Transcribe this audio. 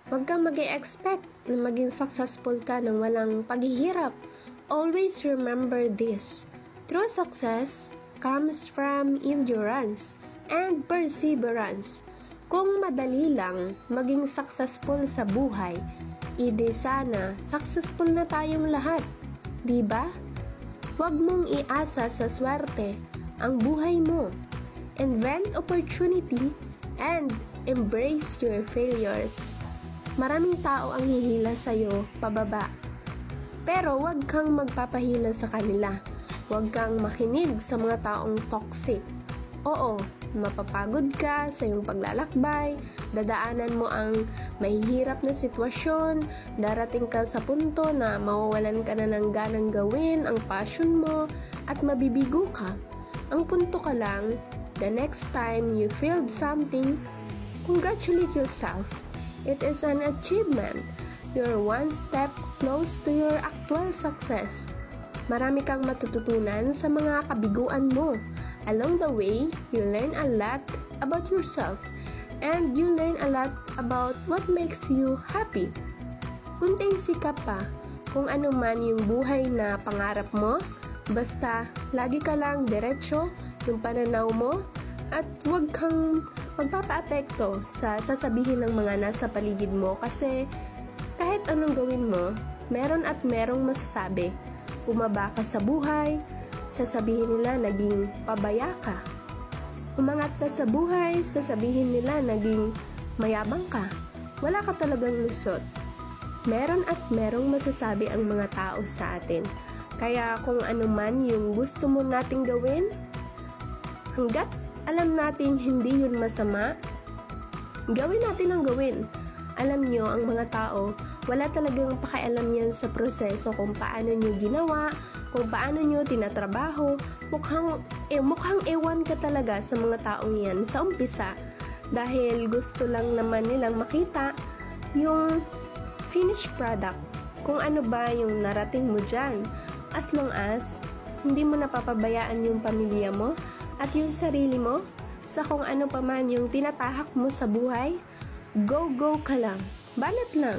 Huwag kang mag-expect na maging successful ka nang walang paghihirap. Always remember this. True success comes from endurance and perseverance. Kung madali lang maging successful sa buhay, edi sana successful na tayong lahat, di ba? Huwag mong iasa sa swerte ang buhay mo. Invent opportunity and embrace your failures. Maraming tao ang hihila sa'yo pababa. Pero huwag kang magpapahila sa kanila. Huwag kang makinig sa mga taong toxic. Oo, mapapagod ka sa iyong paglalakbay, dadaanan mo ang mahihirap na sitwasyon, darating ka sa punto na mawawalan ka na ng ganang gawin ang passion mo at mabibigo ka. Ang punto ka lang, the next time you failed something, congratulate yourself. It is an achievement. You're one step close to your actual success. Marami kang matututunan sa mga kabiguan mo. Along the way, you learn a lot about yourself and you learn a lot about what makes you happy. Kunting sikap pa kung ano man yung buhay na pangarap mo, basta lagi ka lang diretsyo yung pananaw mo at huwag kang magpapaapekto sa sasabihin ng mga nasa paligid mo kasi kahit anong gawin mo, meron at merong masasabi. Bumaba ka sa buhay, sasabihin nila naging pabaya ka. Umangat ka sa buhay, sasabihin nila naging mayabang ka. Wala ka talagang lusot. Meron at merong masasabi ang mga tao sa atin. Kaya kung ano man yung gusto mo nating gawin, hanggat alam natin hindi yun masama, gawin natin ang gawin. Alam nyo, ang mga tao, wala talagang pakialam yan sa proseso kung paano nyo ginawa, kung paano nyo tinatrabaho. Mukhang ewan ka talaga sa mga taong yan sa umpisa. Dahil gusto lang naman nilang makita yung finished product. Kung ano ba yung narating mo dyan. As long as hindi mo napapabayaan yung pamilya mo at yung sarili mo sa kung ano pa man yung tinatahak mo sa buhay, go ka lang. Banat lang.